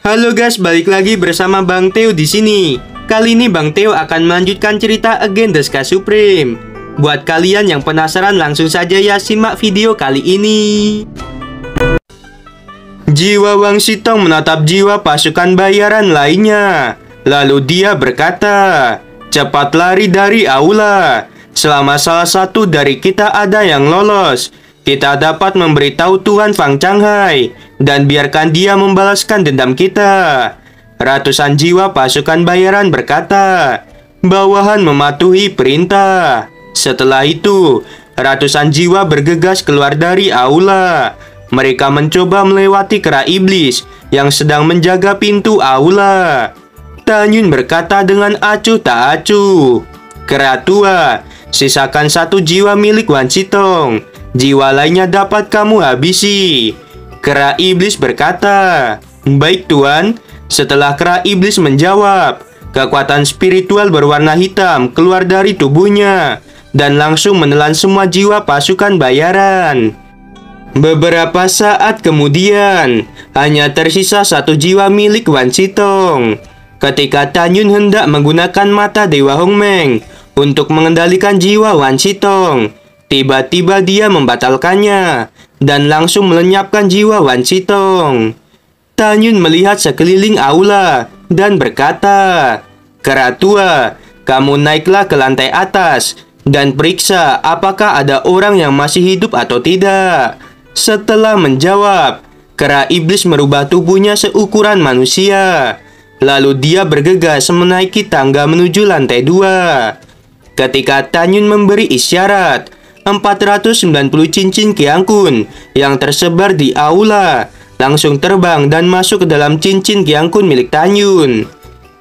Halo guys, balik lagi bersama Bang Theo di sini. Kali ini Bang Theo akan melanjutkan cerita Again the Sky Supreme. Buat kalian yang penasaran, langsung saja ya simak video kali ini. Jiwa Wang Sitong menatap jiwa pasukan bayaran lainnya. Lalu dia berkata, "Cepat lari dari aula. Selama salah satu dari kita ada yang lolos, kita dapat memberitahu Tuan Fang Changhai dan biarkan dia membalaskan dendam kita." Ratusan jiwa pasukan bayaran berkata, "Bawahan mematuhi perintah." Setelah itu, ratusan jiwa bergegas keluar dari aula. Mereka mencoba melewati kera iblis yang sedang menjaga pintu aula. Tanyun berkata dengan acuh tak acuh, "Kera tua, sisakan satu jiwa milik Wan Sitong. Jiwa lainnya dapat kamu habisi." Kera iblis berkata, "Baik Tuan." Setelah kera iblis menjawab, kekuatan spiritual berwarna hitam keluar dari tubuhnya dan langsung menelan semua jiwa pasukan bayaran. Beberapa saat kemudian, hanya tersisa satu jiwa milik Wan Sitong. Ketika Tanyun hendak menggunakan mata Dewa Hongmeng untuk mengendalikan jiwa Wan Sitong, tiba-tiba dia membatalkannya dan langsung melenyapkan jiwa Wan Sitong. Tanyun melihat sekeliling aula dan berkata, "Kera tua, kamu naiklah ke lantai atas dan periksa apakah ada orang yang masih hidup atau tidak." Setelah menjawab, kera iblis merubah tubuhnya seukuran manusia. Lalu dia bergegas menaiki tangga menuju lantai 2. Ketika Tanyun memberi isyarat, 490 cincin Qiangkun yang tersebar di aula langsung terbang dan masuk ke dalam cincin Qiangkun milik Tanyun.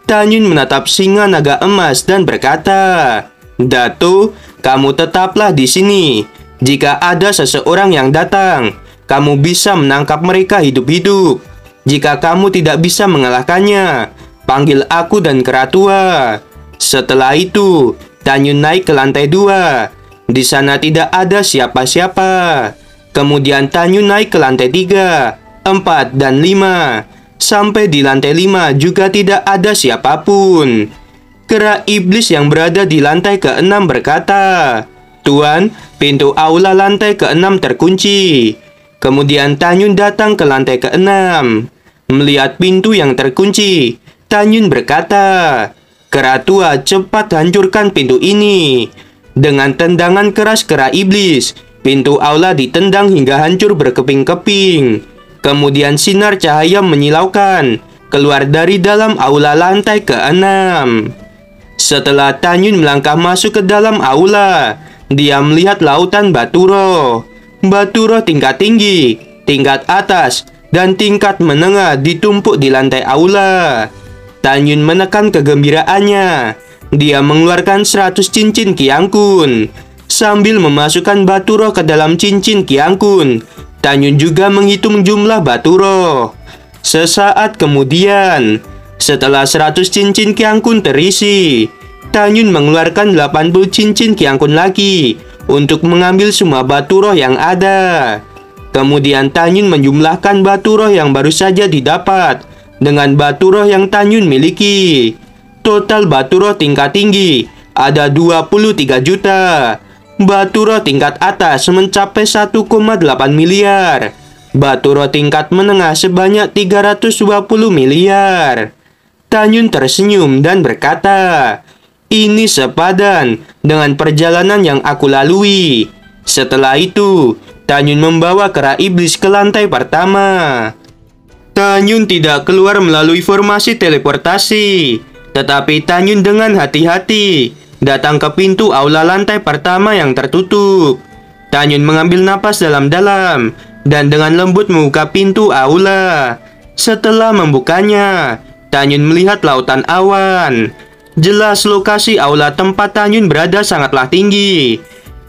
Tanyun menatap singa naga emas dan berkata, "Dato, kamu tetaplah di sini. Jika ada seseorang yang datang, kamu bisa menangkap mereka hidup-hidup. Jika kamu tidak bisa mengalahkannya, panggil aku dan kera tua." Setelah itu, Tanyun naik ke lantai 2. Di sana tidak ada siapa-siapa. Kemudian Tanyun naik ke lantai 3, 4, dan 5. Sampai di lantai 5 juga tidak ada siapapun. Kera iblis yang berada di lantai ke-6 berkata, "Tuan, pintu aula lantai ke-6 terkunci." Kemudian Tanyun datang ke lantai ke-6. Melihat pintu yang terkunci, Tanyun berkata, "Kera tua, cepat hancurkan pintu ini." Dengan tendangan keras kera iblis, pintu aula ditendang hingga hancur berkeping-keping. Kemudian sinar cahaya menyilaukan keluar dari dalam aula lantai ke-6. Setelah Tanyun melangkah masuk ke dalam aula, dia melihat lautan batu roh. Batu roh tingkat tinggi, tingkat atas, dan tingkat menengah ditumpuk di lantai aula. Tanyun menekan kegembiraannya. Dia mengeluarkan 100 cincin Qiangkun. Sambil memasukkan batu roh ke dalam cincin Qiangkun, Tanyun juga menghitung jumlah batu roh. Sesaat kemudian, setelah 100 cincin Qiangkun terisi, Tanyun mengeluarkan 80 cincin Qiangkun lagi untuk mengambil semua batu roh yang ada. Kemudian Tanyun menjumlahkan batu roh yang baru saja didapat dengan batu roh yang Tanyun miliki. Total batu roh tingkat tinggi ada 23 juta. Batu roh tingkat atas mencapai 1,8 miliar. Batu roh tingkat menengah sebanyak 320 miliar. Tanyun tersenyum dan berkata, "Ini sepadan dengan perjalanan yang aku lalui." Setelah itu, Tanyun membawa kera iblis ke lantai pertama. Tanyun tidak keluar melalui formasi teleportasi, tetapi Tanyun dengan hati-hati datang ke pintu aula lantai pertama yang tertutup. Tanyun mengambil napas dalam-dalam dan dengan lembut membuka pintu aula. Setelah membukanya, Tanyun melihat lautan awan. Jelas lokasi aula tempat Tanyun berada sangatlah tinggi.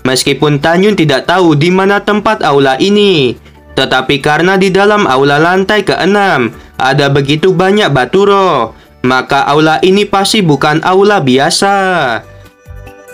Meskipun Tanyun tidak tahu di mana tempat aula ini, tetapi karena di dalam aula lantai ke-6 ada begitu banyak batu roh, maka aula ini pasti bukan aula biasa.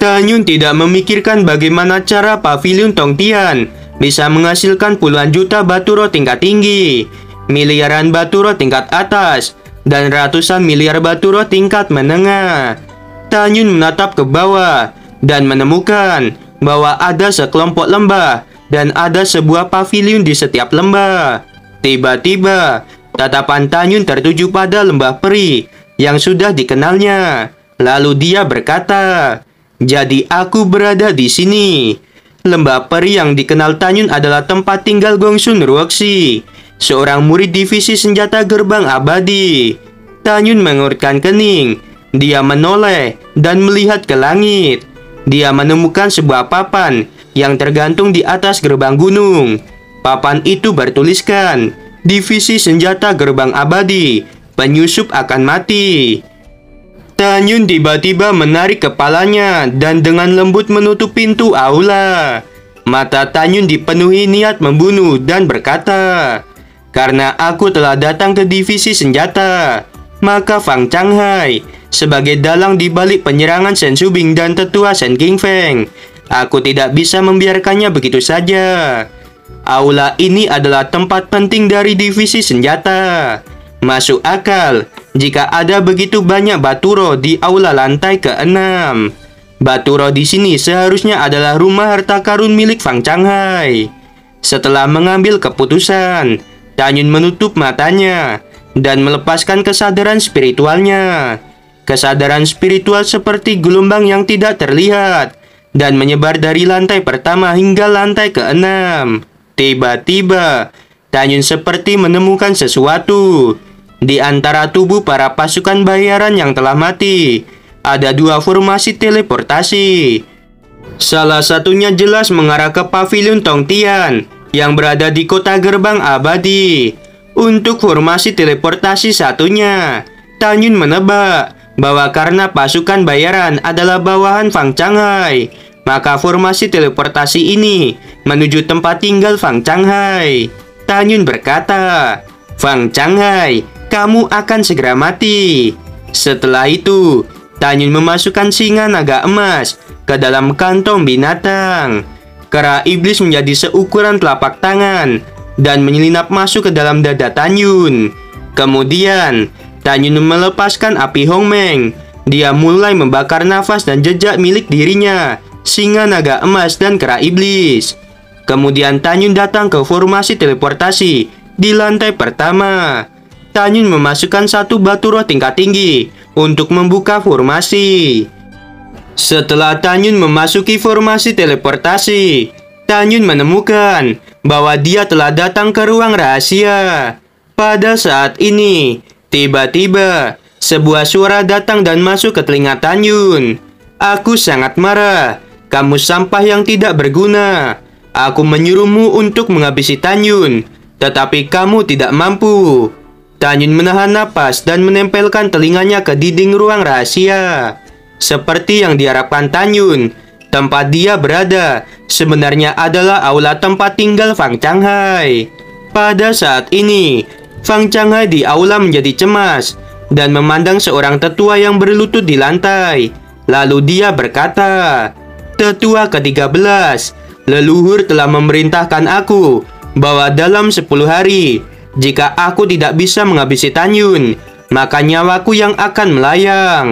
Tanyun tidak memikirkan bagaimana cara pavilion Tongtian bisa menghasilkan puluhan juta batu roh tingkat tinggi. miliaran batu roh tingkat atas, dan ratusan miliar batu roh tingkat menengah. Tanyun menatap ke bawah dan menemukan bahwa ada sekelompok lembah dan ada sebuah paviliun di setiap lembah. Tiba-tiba, tatapan Tanyun tertuju pada lembah peri yang sudah dikenalnya. Lalu dia berkata, "Jadi aku berada di sini." Lembah peri yang dikenal Tanyun adalah tempat tinggal Gongsun Ruoxi, seorang murid divisi senjata gerbang abadi. Tanyun mengurutkan kening. Dia menoleh dan melihat ke langit. Dia menemukan sebuah papan yang tergantung di atas gerbang gunung. Papan itu bertuliskan, "Divisi senjata gerbang abadi, penyusup akan mati." Tanyun tiba-tiba menarik kepalanya dan dengan lembut menutup pintu aula. Mata Tanyun dipenuhi niat membunuh dan berkata, "Karena aku telah datang ke divisi senjata, maka Fang Changhai, sebagai dalang di balik penyerangan Shen Shubing dan tetua Shen Qingfeng, aku tidak bisa membiarkannya begitu saja. Aula ini adalah tempat penting dari divisi senjata. Masuk akal jika ada begitu banyak batu roh di aula lantai ke-6. Batu roh di sini seharusnya adalah rumah harta karun milik Fang Changhai." Setelah mengambil keputusan, Tanyun menutup matanya dan melepaskan kesadaran spiritualnya. Kesadaran spiritual seperti gelombang yang tidak terlihat dan menyebar dari lantai pertama hingga lantai ke-6. Tiba-tiba, Tanyun seperti menemukan sesuatu. Di antara tubuh para pasukan bayaran yang telah mati, ada dua formasi teleportasi. Salah satunya jelas mengarah ke paviliun Tongtian yang berada di kota gerbang abadi. Untuk formasi teleportasi satunya, Tanyun menebak bahwa karena pasukan bayaran adalah bawahan Fang Changhai, maka formasi teleportasi ini menuju tempat tinggal Fang Changhai. Tanyun berkata, "Fang Changhai, kamu akan segera mati." Setelah itu, Tanyun memasukkan singa naga emas ke dalam kantong binatang. Kera iblis menjadi seukuran telapak tangan dan menyelinap masuk ke dalam dada Tanyun. Kemudian, Tanyun melepaskan api Hongmeng. Dia mulai membakar nafas dan jejak milik dirinya, singa naga emas dan kera iblis. Kemudian Tanyun datang ke formasi teleportasi di lantai pertama. Tanyun memasukkan satu batu roh tingkat tinggi untuk membuka formasi. Setelah Tanyun memasuki formasi teleportasi, Tanyun menemukan bahwa dia telah datang ke ruang rahasia. Pada saat ini, tiba-tiba sebuah suara datang dan masuk ke telinga Tanyun. "Aku sangat marah. Kamu sampah yang tidak berguna. Aku menyuruhmu untuk menghabisi Tanyun, tetapi kamu tidak mampu." Tanyun menahan napas dan menempelkan telinganya ke dinding ruang rahasia. Seperti yang diharapkan Tanyun, tempat dia berada sebenarnya adalah aula tempat tinggal Fang Changhai. Pada saat ini, Fang Changhai di aula menjadi cemas dan memandang seorang tetua yang berlutut di lantai. Lalu dia berkata, "Tetua ke-13, leluhur telah memerintahkan aku bahwa dalam 10 hari, jika aku tidak bisa menghabisi Tanyun, maka nyawaku yang akan melayang."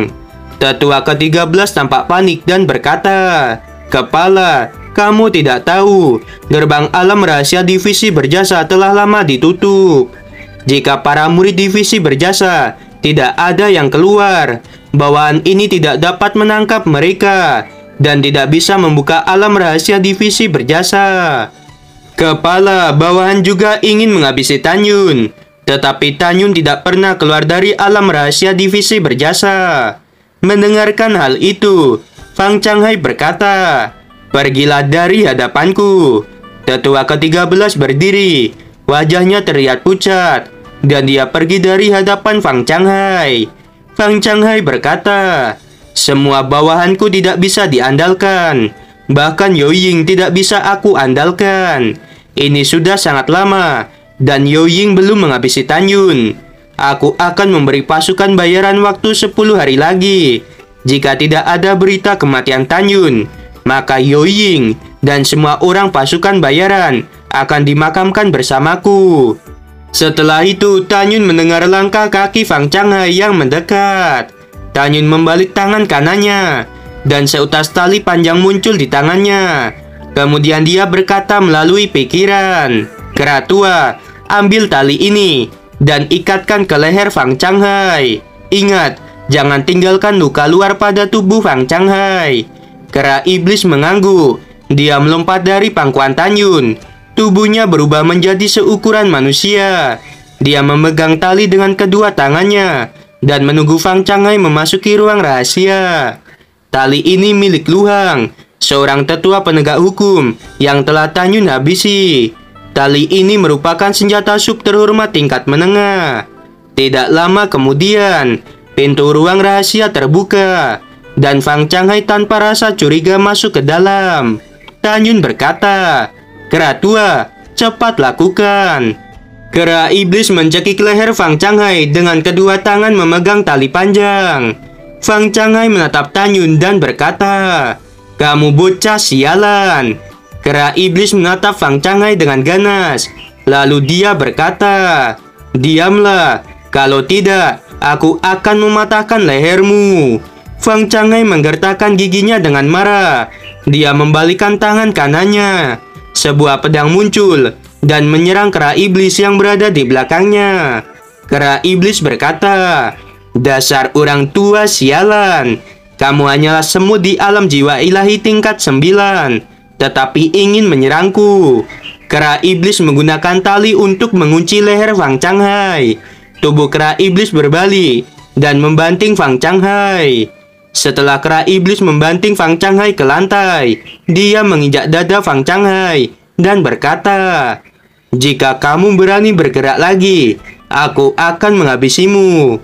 Tetua ke-13 tampak panik dan berkata, "Kepala, kamu tidak tahu, gerbang alam rahasia divisi berjasa telah lama ditutup. Jika para murid divisi berjasa tidak ada yang keluar, bawahan ini tidak dapat menangkap mereka dan tidak bisa membuka alam rahasia divisi berjasa. Kepala, bawahan juga ingin menghabisi Tanyun, tetapi Tanyun tidak pernah keluar dari alam rahasia divisi berjasa." Mendengarkan hal itu, Fang Changhai berkata, "Pergilah dari hadapanku." Tetua ke-13 berdiri, wajahnya terlihat pucat, dan dia pergi dari hadapan Fang Changhai. Fang Changhai berkata, "Semua bawahanku tidak bisa diandalkan. Bahkan Yoying tidak bisa aku andalkan. Ini sudah sangat lama, dan Yoying belum menghabisi Tanyun. Aku akan memberi pasukan bayaran waktu 10 hari lagi. Jika tidak ada berita kematian Tanyun, maka Yoying dan semua orang pasukan bayaran akan dimakamkan bersamaku." Setelah itu, Tanyun mendengar langkah kaki Fang Changhai yang mendekat. Tanyun membalik tangan kanannya, dan seutas tali panjang muncul di tangannya. Kemudian dia berkata melalui pikiran, "Kera tua, ambil tali ini dan ikatkan ke leher Fang Changhai. Ingat, jangan tinggalkan luka luar pada tubuh Fang Changhai." Kera iblis mengangguk. Dia melompat dari pangkuan Tanyun. Tubuhnya berubah menjadi seukuran manusia. Dia memegang tali dengan kedua tangannya dan menunggu Fang Changhai memasuki ruang rahasia. Tali ini milik Luhang, seorang tetua penegak hukum yang telah Tanyun habisi. Tali ini merupakan senjata sub terhormat tingkat menengah. Tidak lama kemudian, pintu ruang rahasia terbuka dan Fang Changhai tanpa rasa curiga masuk ke dalam. Tanyun berkata, "Kera tua, cepat lakukan." Kera iblis mencekik leher Fang Changhai dengan kedua tangan memegang tali panjang. Fang Changhai menatap Tanyun dan berkata, "Kamu bocah sialan." Kera iblis menatap Fang Changhai dengan ganas. Lalu dia berkata, "Diamlah, kalau tidak, aku akan mematahkan lehermu." Fang Changhai menggertakkan giginya dengan marah. Dia membalikkan tangan kanannya. Sebuah pedang muncul dan menyerang kera iblis yang berada di belakangnya. Kera iblis berkata, "Dasar orang tua sialan. Kamu hanyalah semut di alam jiwa ilahi tingkat 9, tetapi ingin menyerangku." Kera iblis menggunakan tali untuk mengunci leher Fang Changhai. Tubuh kera iblis berbalik dan membanting Fang Changhai. Setelah kera iblis membanting Fang Changhai ke lantai, dia menginjak dada Fang Changhai dan berkata, "Jika kamu berani bergerak lagi, aku akan menghabisimu."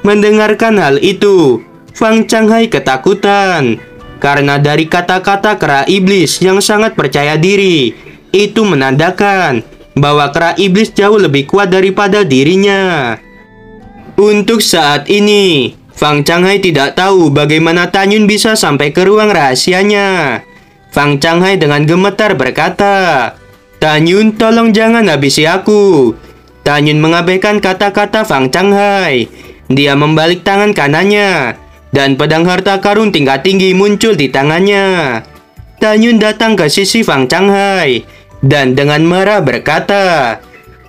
Mendengarkan hal itu, Fang Changhai ketakutan. Karena dari kata-kata kera iblis yang sangat percaya diri, itu menandakan bahwa kera iblis jauh lebih kuat daripada dirinya. Untuk saat ini, Fang Changhai tidak tahu bagaimana Tanyun bisa sampai ke ruang rahasianya. Fang Changhai dengan gemetar berkata, "Tanyun, tolong jangan habisi aku." Tanyun mengabaikan kata-kata Fang Changhai. Dia membalik tangan kanannya, dan pedang harta karun tingkat tinggi muncul di tangannya. Tanyun datang ke sisi Fang Changhai, dan dengan marah berkata,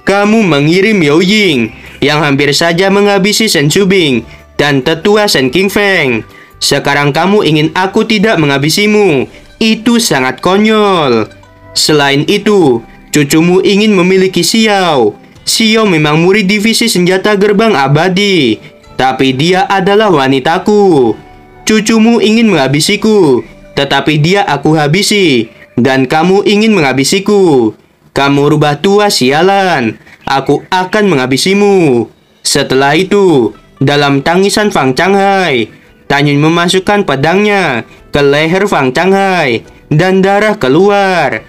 "Kamu mengirim Yao Ying, yang hampir saja menghabisi Shen Zubing dan tetua Shen Qingfeng. Sekarang kamu ingin aku tidak menghabisimu. Itu sangat konyol. Selain itu, cucumu ingin memiliki Xiao. Xiao memang murid divisi senjata gerbang abadi, tapi dia adalah wanitaku. Cucumu ingin menghabisiku, tetapi dia aku habisi, dan kamu ingin menghabisiku. Kamu rubah tua sialan. Aku akan menghabisimu." Setelah itu, dalam tangisan Fang Changhai, Tanyun memasukkan pedangnya ke leher Fang Changhai dan darah keluar.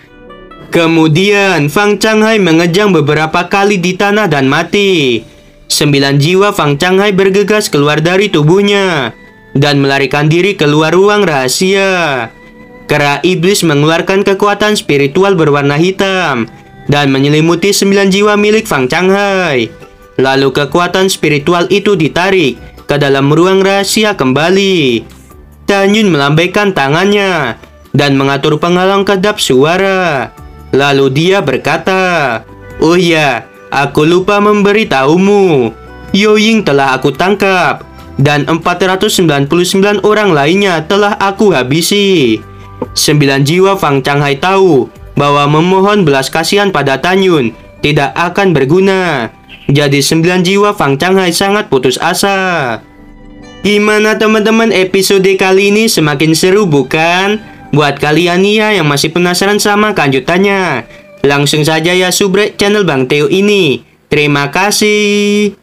Kemudian Fang Changhai mengejang beberapa kali di tanah dan mati. 9 jiwa Fang Changhai bergegas keluar dari tubuhnya dan melarikan diri keluar ruang rahasia. Kera iblis mengeluarkan kekuatan spiritual berwarna hitam dan menyelimuti 9 jiwa milik Fang Changhai. Lalu kekuatan spiritual itu ditarik ke dalam ruang rahasia kembali. Tanyun melambaikan tangannya dan mengatur penghalang kedap suara. Lalu dia berkata, "Oh ya, aku lupa memberitahumu. Yao Ying telah aku tangkap dan 499 orang lainnya telah aku habisi." 9 jiwa Fang Changhai tahu bahwa memohon belas kasihan pada Tanyun tidak akan berguna. Jadi 9 jiwa Fang Changhai sangat putus asa. Gimana teman-teman, episode kali ini semakin seru bukan? Buat kalian nih ya yang masih penasaran sama kelanjutannya, langsung saja ya subrek channel Bang Theo ini. Terima kasih.